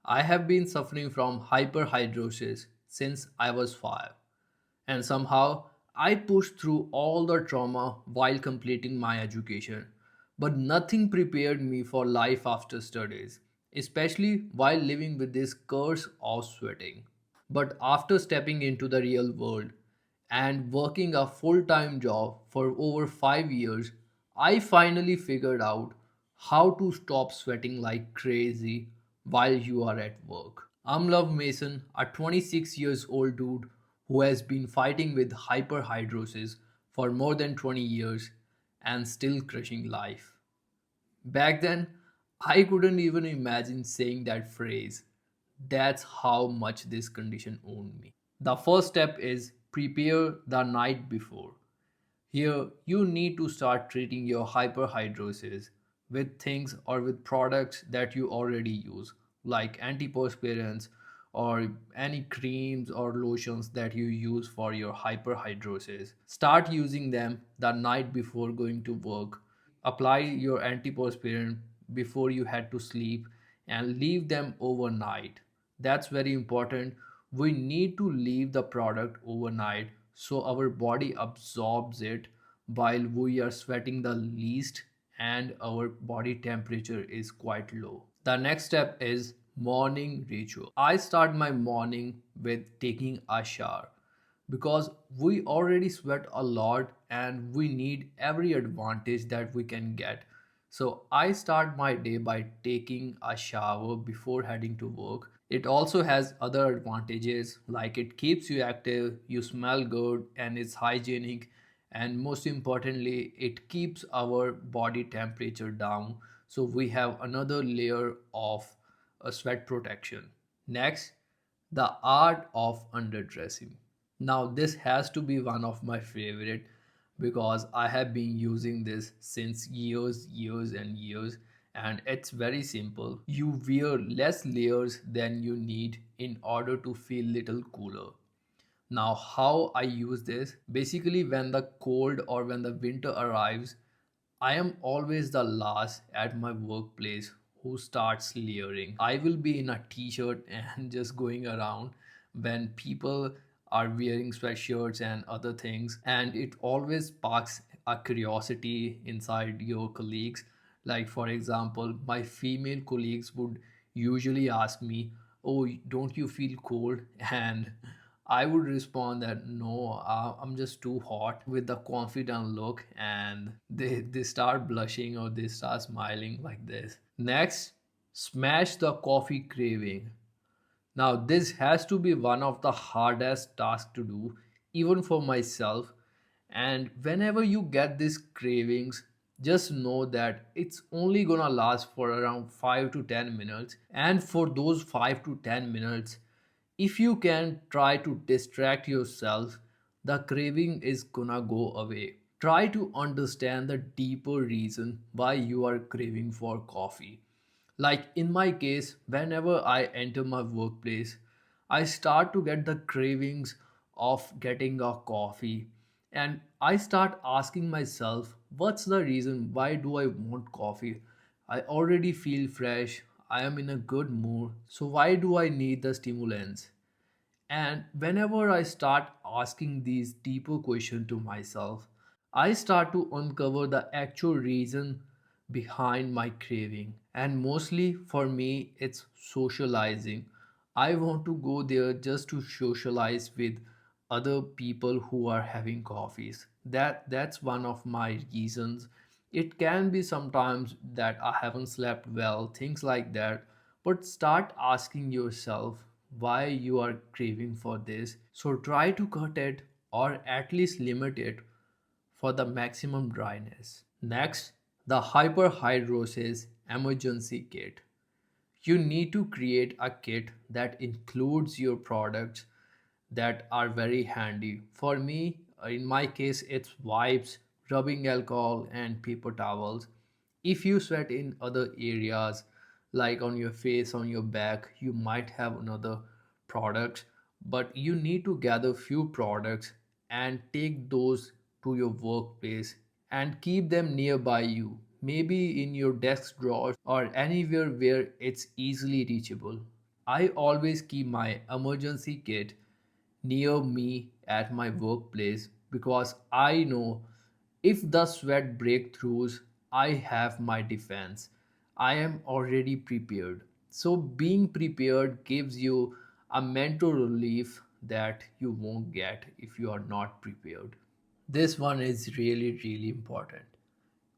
I have been suffering from hyperhidrosis since I was 5, and somehow I pushed through all the trauma while completing my education. But nothing prepared me for life after studies, especially while living with this curse of sweating. But after stepping into the real world and working a full time job for over 5 years, I finally figured out how to stop sweating like crazy while you are at work. I'm Love Mason, a 26 years old dude who has been fighting with hyperhidrosis for more than 20 years and still crushing life. Back then, I couldn't even imagine saying that phrase. That's how much this condition owned me. The first step is prepare the night before. Here, you need to start treating your hyperhidrosis with things or with products that you already use, like antiperspirants or any creams or lotions that you use for your hyperhidrosis. Start using them the night before going to work. Apply your antiperspirant before you head to sleep and leave them overnight. That's very important. We need to leave the product overnight so our body absorbs it while we are sweating the least and our body temperature is quite low. The next step is morning ritual. I start my morning with taking a shower because we already sweat a lot and we need every advantage that we can get. So I start my day by taking a shower before heading to work. It also has other advantages like it keeps you active, you smell good, and it's hygienic. And most importantly, it keeps our body temperature down. So we have another layer of a sweat protection. Next, the art of underdressing. Now, this has to be one of my favorite because I have been using this since years and years, and it's very simple. You wear less layers than you need in order to feel little cooler. Now, how I use this? Basically, when the cold or when the winter arrives, I am always the last at my workplace who starts layering. I will be in a t shirt and just going around when people are wearing sweatshirts and other things, and it always sparks a curiosity inside your colleagues. Like, for example, my female colleagues would usually ask me, "Oh, don't you feel cold?" And I would respond that no, I'm just too hot with the confident look, and they start blushing or they start smiling like this. Next, smash the coffee craving. Now, this has to be one of the hardest tasks to do, even for myself. And whenever you get these cravings, just know that it's only gonna last for around 5 to 10 minutes. And for those 5 to 10 minutes, if you can try to distract yourself, the craving is gonna go away. Try to understand the deeper reason why you are craving for coffee. Like in my case, whenever I enter my workplace, I start to get the cravings of getting a coffee. And I start asking myself, what's the reason? Why do I want coffee? I already feel fresh. I am in a good mood. So why do I need the stimulants? And whenever I start asking these deeper questions to myself, I start to uncover the actual reason behind my craving. And mostly for me, it's socializing. I want to go there just to socialize with other people who are having coffees. That's one of my reasons. It can be sometimes that I haven't slept well, things like that. But start asking yourself why you are craving for this. So try to cut it or at least limit it for the maximum dryness. Next, the hyperhidrosis emergency kit. You need to create a kit that includes your products that are very handy. For me, in my case, it's wipes, rubbing alcohol, and paper towels. If you sweat in other areas, like on your face, on your back, you might have another product, but you need to gather few products and take those to your workplace and keep them nearby you, maybe in your desk drawers or anywhere where it's easily reachable. I always keep my emergency kit near me at my workplace because I know if the sweat breakthroughs, I have my defense. I am already prepared. So, being prepared gives you a mental relief that you won't get if you are not prepared. This one is really, really important.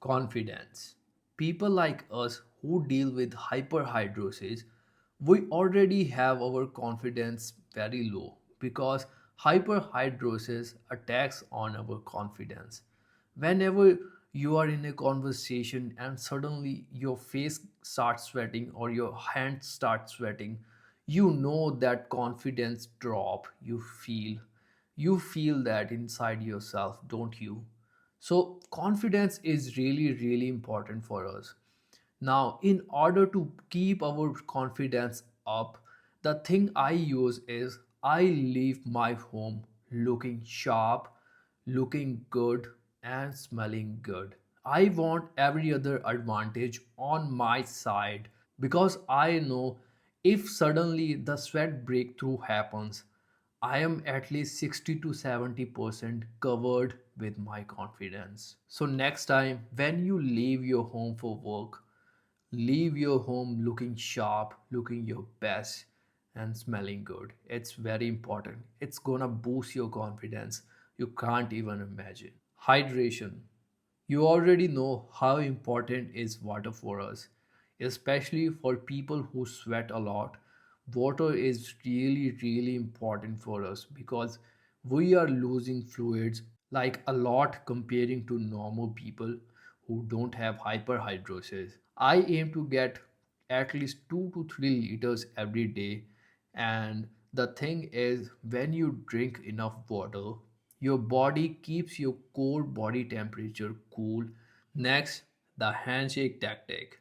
Confidence. People like us who deal with hyperhidrosis, we already have our confidence very low because hyperhidrosis attacks on our confidence. Whenever you are in a conversation and suddenly your face starts sweating or your hands start sweating, you know that confidence drop you feel that inside yourself, don't you? So, confidence is really, really important for us. Now, in order to keep our confidence up, the thing I use is I leave my home looking sharp, looking good, and smelling good. I want every other advantage on my side because I know if suddenly the sweat breakthrough happens, I am at least 60 to 70% covered with my confidence. So, next time when you leave your home for work, leave your home looking sharp, looking your best, and smelling good. It's very important. It's gonna boost your confidence. You can't even imagine. Hydration. You already know how important is water for us, especially for people who sweat a lot. Water is really, really important for us because we are losing fluids like a lot comparing to normal people who don't have hyperhidrosis. I aim to get at least 2 to 3 liters every day, and the thing is, when you drink enough water, your body keeps your core body temperature cool. Next, the handshake tactic.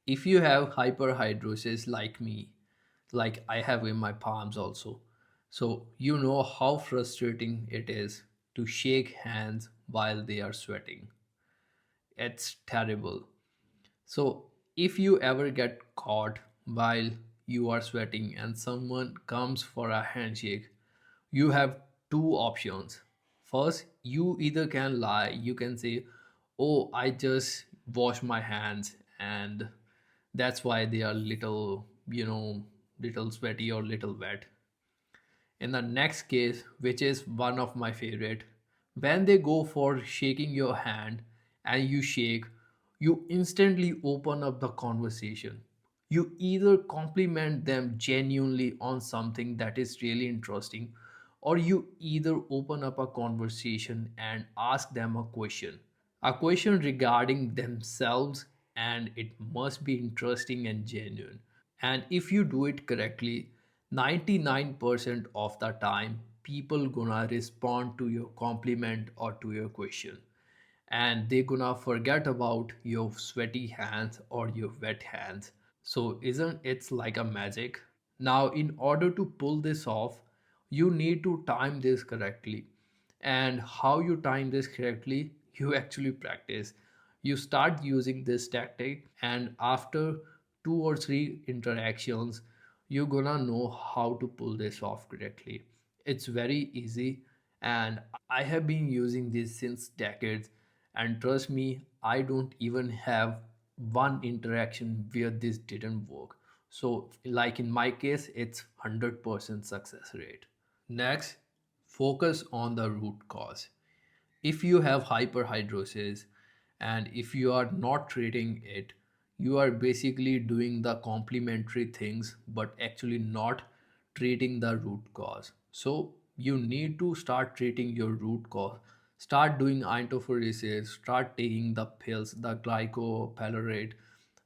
If you have hyperhidrosis like me, like I have in my palms also, so you know how frustrating it is to shake hands while they are sweating. It's terrible. So, if you ever get caught while you are sweating and someone comes for a handshake, you have two options. First, you either can lie, you can say, "Oh, I just wash my hands and that's why they are little, little sweaty or little wet." In the next case, which is one of my favorite, when they go for shaking your hand and you shake, you instantly open up the conversation. You either compliment them genuinely on something that is really interesting, or you either open up a conversation and ask them a question regarding themselves, and it must be interesting and genuine. And if you do it correctly, 99% of the time people gonna respond to your compliment or to your question, and they gonna forget about your sweaty hands or your wet hands. So isn't it like a magic? Now, in order to pull this off, you need to time this correctly. And how you time this correctly, you actually practice. You start using this tactic, and after two or three interactions, you're gonna know how to pull this off correctly. It's very easy, and I have been using this since decades. And trust me, I don't even have one interaction where this didn't work. So, like in my case, it's 100% success rate. Next, focus on the root cause. If you have hyperhidrosis and if you are not treating it, you are basically doing the complementary things but actually not treating the root cause. So you need to start treating your root cause. Start doing intophoresis, start taking the pills, the glycopyrrolate,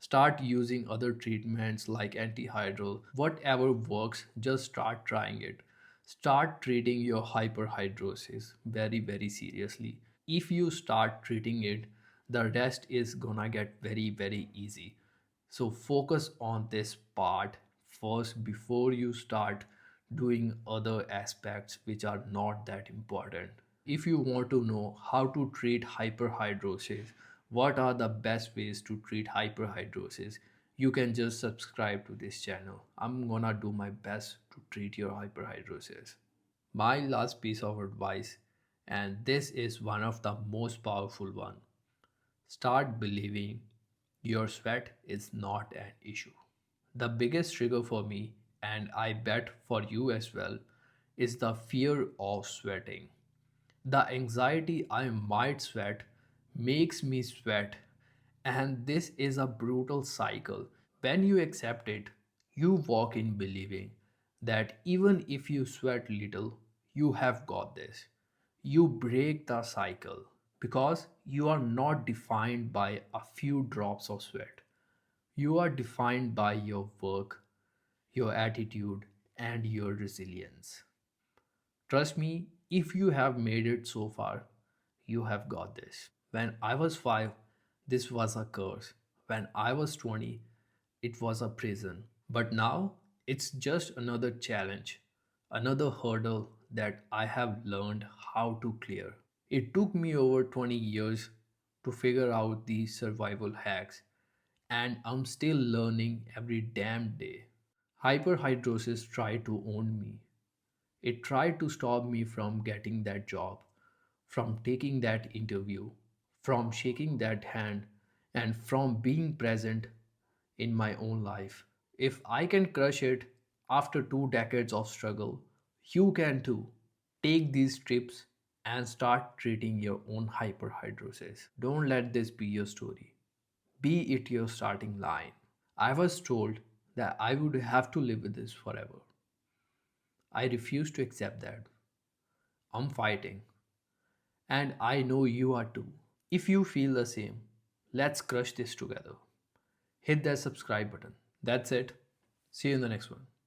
start using other treatments like antihydral. Whatever works, just start trying it. Start treating your hyperhidrosis very, very seriously. If you start treating it, the rest is gonna get very, very easy. So focus on this part first before you start doing other aspects which are not that important. If you want to know how to treat hyperhidrosis, what are the best ways to treat hyperhidrosis, you can just subscribe to this channel. I'm gonna do my best to treat your hyperhidrosis. My last piece of advice, and this is one of the most powerful one. Start believing your sweat is not an issue. The biggest trigger for me, and I bet for you as well, is the fear of sweating. The anxiety I might sweat makes me sweat, and this is a brutal cycle. When you accept it, you walk in believing that even if you sweat little, you have got this. You break the cycle because you are not defined by a few drops of sweat. You are defined by your work, your attitude, and your resilience. Trust me, if you have made it so far, you have got this. When I was 5, this was a curse. When I was 20, it was a prison. But now, it's just another challenge, another hurdle that I have learned how to clear. It took me over 20 years to figure out these survival hacks, and I'm still learning every damn day. Hyperhidrosis tried to own me. It tried to stop me from getting that job, from taking that interview, from shaking that hand, and from being present in my own life. If I can crush it after 2 decades of struggle, you can too. Take these trips and start treating your own hyperhidrosis. Don't let this be your story. Be it your starting line. I was told that I would have to live with this forever. I refuse to accept that. I'm fighting, and I know you are too. If you feel the same, let's crush this together. Hit that subscribe button. That's it. See you in the next one.